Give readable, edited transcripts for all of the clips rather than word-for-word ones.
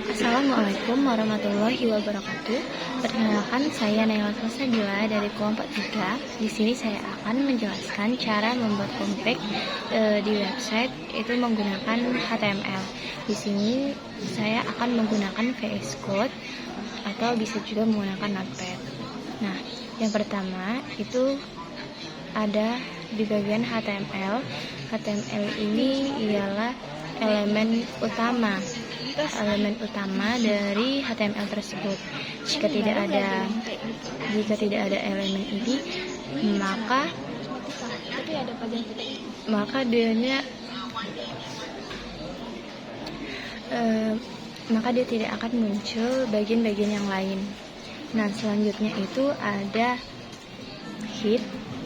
Assalamualaikum warahmatullahi wabarakatuh. Perkenalkan, saya Naila Salsabila dari kelompok 3. Di sini saya akan menjelaskan cara membuat compact di website itu menggunakan HTML. Di sini saya akan menggunakan VS Code atau bisa juga menggunakan Notepad. Nah, yang pertama itu ada di bagian HTML. HTML ini ialah elemen utama dari HTML tersebut. Jika tidak ada elemen ini, maka dia tidak akan muncul bagian-bagian yang lain. Nah, selanjutnya itu ada head.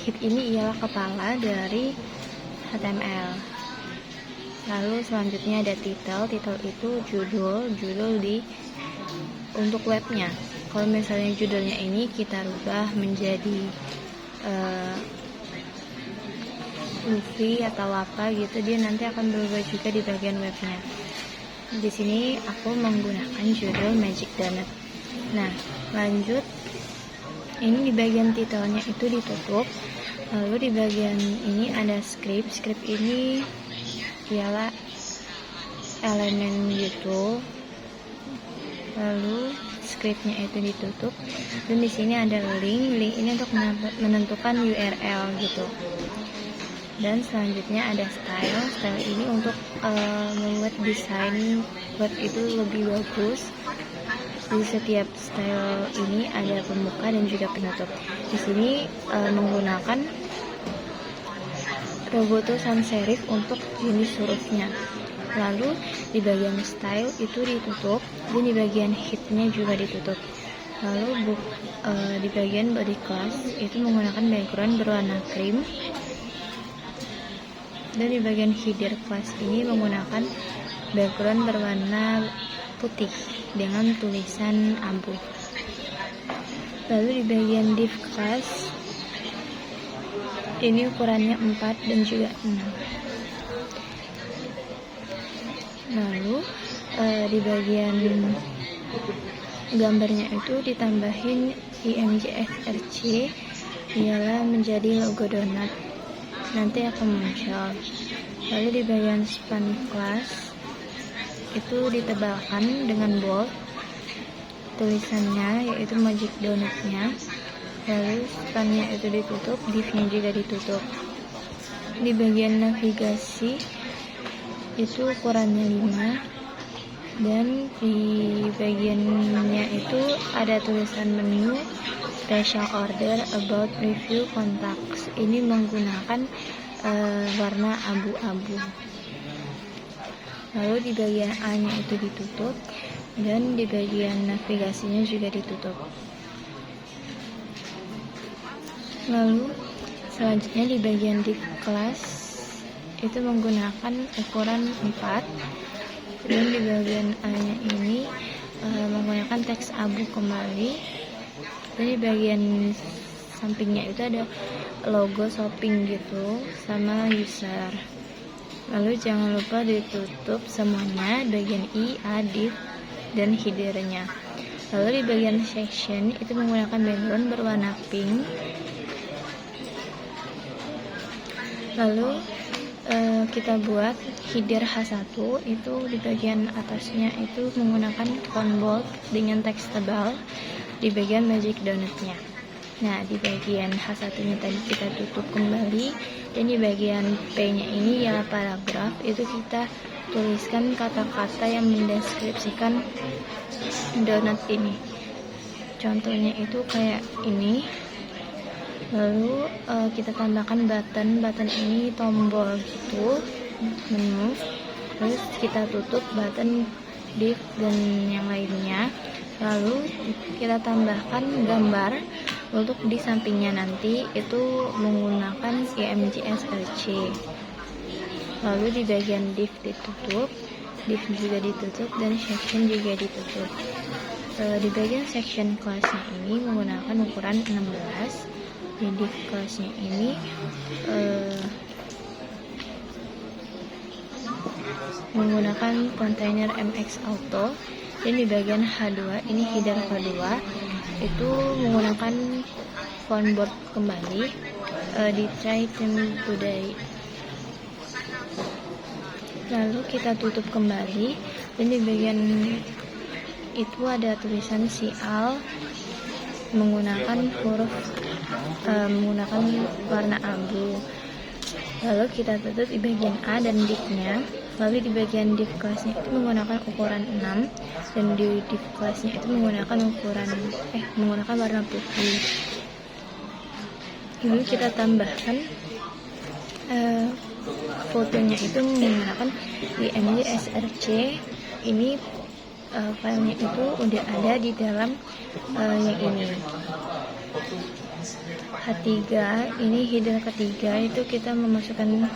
Head ini ialah kepala dari HTML. Lalu selanjutnya ada title. Title itu judul untuk webnya. Kalau misalnya judulnya ini kita rubah menjadi Luffy atau apa gitu, dia nanti akan berubah juga di bagian webnya. Di sini aku menggunakan judul Magic Donut. Nah, lanjut, ini di bagian titelnya itu ditutup. Lalu di bagian ini ada script. Script ini ialah elemen gitu. Lalu scriptnya itu ditutup, dan di sini ada link. Link ini untuk menentukan URL gitu. Dan selanjutnya ada style. Style ini untuk membuat desain web itu lebih bagus. Di setiap style ini ada pembuka dan juga penutup. Di sini menggunakan Roboto sans serif untuk jenis hurufnya. Lalu di bagian style itu ditutup, dan di bagian headnya juga ditutup. Lalu di bagian body class itu menggunakan background berwarna krim, dan di bagian header class ini menggunakan background berwarna putih dengan tulisan abu. Lalu di bagian div class ini ukurannya 4 dan juga 6. Lalu di bagian gambarnya itu ditambahin imgsrc, ialah menjadi logo donat, nanti akan muncul. Lalu di bagian span class itu ditebalkan dengan bold tulisannya, yaitu Magic Donutnya. Lalu spannya itu ditutup, divnya juga ditutup. Di bagian navigasi itu ukurannya 5, dan di bagiannya itu ada tulisan menu, special order, about, review, contacts. Ini menggunakan warna abu-abu. Lalu di bagian A nya itu ditutup, dan di bagian navigasinya juga ditutup. Lalu selanjutnya di bagian div class itu menggunakan ukuran 4, dan di bagian A nya ini menggunakan teks abu kembali, dan di bagian sampingnya itu ada logo shopping gitu sama user. Lalu jangan lupa ditutup semuanya bagian I, A, div, dan headernya. Lalu di bagian section itu menggunakan background berwarna pink. Lalu kita buat header H1 itu di bagian atasnya itu menggunakan font bold dengan teks tebal di bagian Magic Donutnya. Nah, di bagian H1 nya tadi kita tutup kembali, dan di bagian P nya ini ialah paragraf, itu kita tuliskan kata-kata yang mendeskripsikan donat ini. Contohnya itu kayak ini. Lalu kita tambahkan button ini tombol gitu, menu. Terus kita tutup button, div, dan yang lainnya. Lalu kita tambahkan gambar untuk di sampingnya, nanti itu menggunakan imgsrc. Lalu di bagian div ditutup, div juga ditutup, dan section juga ditutup. Di bagian section classnya ini menggunakan ukuran 16. Di div classnya ini menggunakan kontainer MX Auto. Dan di bagian H2 ini header H2 itu menggunakan phone board kembali di try today. Lalu kita tutup kembali, dan di bagian itu ada tulisan sial menggunakan menggunakan warna abu. Lalu kita tutup di bagian A dan div-nya. Lalu di bagian div kelasnya itu menggunakan ukuran 6, dan di div kelasnya itu menggunakan menggunakan warna putih. Lalu kita tambahkan fotonya itu menggunakan IMG SRC. Ini filenya itu udah ada di dalam yang ini. H3 ini header ketiga itu kita memasukkan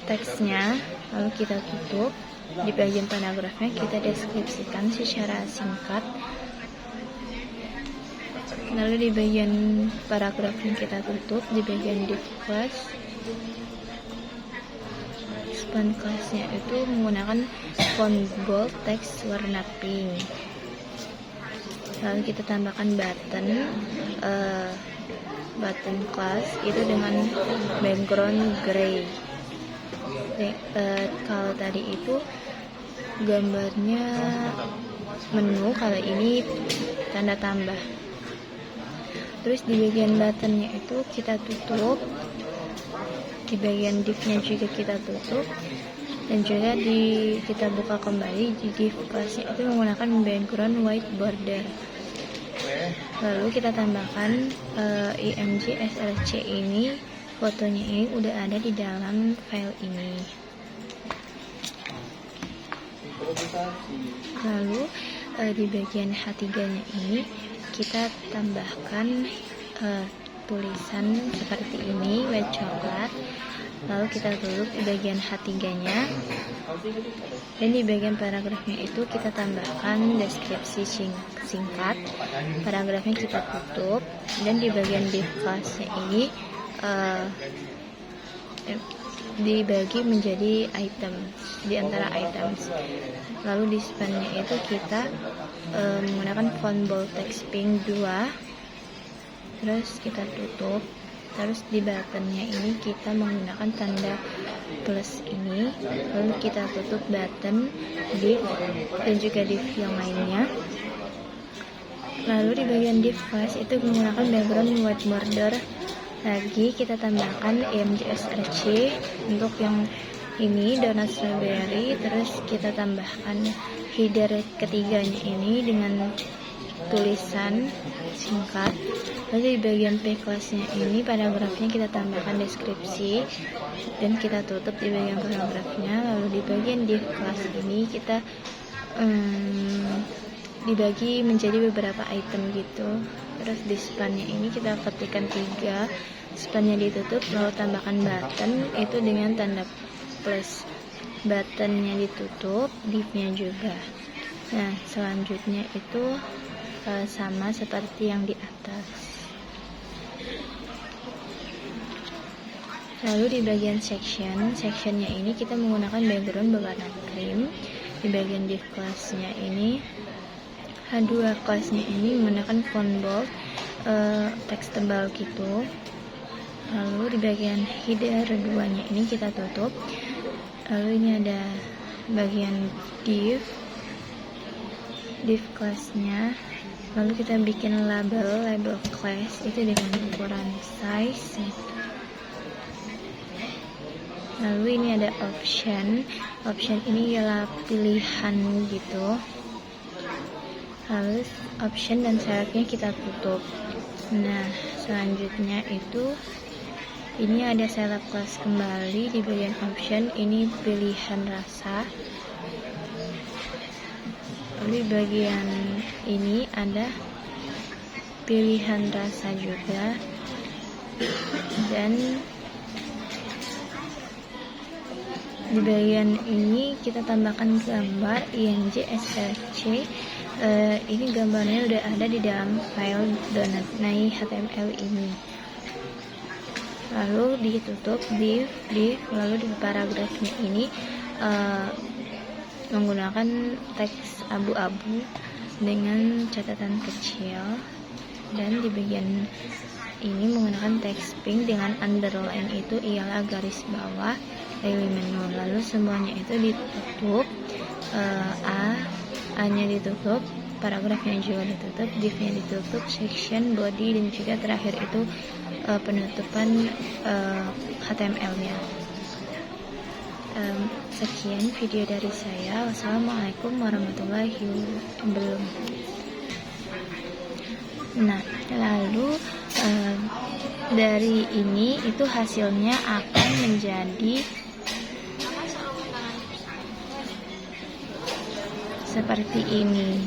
teksnya, lalu kita tutup. Di bagian paragrafnya kita deskripsikan secara singkat. Lalu di bagian paragrafnya kita tutup. Di bagian div class, span classnya itu menggunakan font bold teks warna pink. Lalu kita tambahkan button class itu dengan background gray. Kalau tadi itu gambarnya menu, kalau ini tanda tambah. Terus di bagian buttonnya itu kita tutup, di bagian div-nya juga kita tutup, dan juga kita buka kembali di div class-nya itu menggunakan background white border. Lalu kita tambahkan IMG SRC ini, fotonya ini udah ada di dalam file ini. Lalu di bagian H3-nya ini kita tambahkan tulisan seperti ini, white coklat. Lalu kita tutup di bagian H3-nya, dan di bagian paragrafnya itu kita tambahkan deskripsi singkat. Paragrafnya kita tutup, dan di bagian div class-nya ini dibagi menjadi item, di antara items. Lalu di span-nya itu kita menggunakan font bold text pink 2, terus kita tutup. Terus di buttonnya ini kita menggunakan tanda plus ini, lalu kita tutup button, div, dan juga div yang lainnya. Lalu di bagian div class itu menggunakan background white border. Lagi kita tambahkan IMG SRC untuk yang ini donat strawberry. Terus kita tambahkan header ketiganya ini dengan tulisan singkat. Lalu di bagian P kelasnya ini paragrafnya kita tambahkan deskripsi, dan kita tutup di bagian paragrafnya. Lalu di bagian div kelas ini kita dibagi menjadi beberapa item gitu. Terus di span-nya ini kita ketikkan 3, span-nya ditutup, lalu tambahkan button itu dengan tanda plus. Buttonnya ditutup, div-nya juga. Nah, selanjutnya itu sama seperti yang di atas. Lalu di bagian sectionnya ini kita menggunakan background berwarna cream. Di bagian div class-nya ini, H2 class-nya ini menggunakan font bold teks tebal gitu. Lalu di bagian header 2-nya ini kita tutup. Lalu ini ada bagian div class-nya. Lalu kita bikin label class itu dengan ukuran size. Lalu ini ada option ini ialah pilihan gitu. Lalu option dan syaratnya kita tutup. Nah, selanjutnya itu ini ada setup class kembali. Di bagian option ini pilihan rasa. Lalu di bagian ini ada pilihan rasa juga, dan di bagian ini kita tambahkan gambar IMG SRC. Ini gambarnya udah ada di dalam file donat.html ini. lalu ditutup div, lalu di paragrafnya ini menggunakan teks abu-abu dengan catatan kecil, dan di bagian ini menggunakan teks pink dengan underline, itu ialah garis bawah daily menu. Lalu semuanya itu ditutup, A-nya ditutup, paragrafnya juga ditutup, divnya ditutup, section, body, dan juga terakhir itu penutupan HTML-nya. Sekian video dari saya. Wassalamualaikum warahmatullahi wabarakatuh. Nah, lalu dari ini itu hasilnya akan menjadi seperti ini.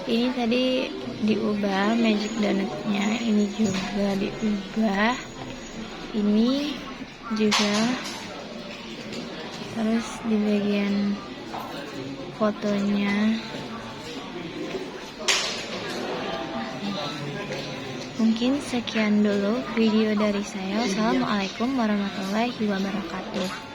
Ini tadi diubah magic donutnya, ini juga diubah, ini juga, terus di bagian fotonya. Mungkin sekian dulu video dari saya. Wassalamualaikum warahmatullahi wabarakatuh.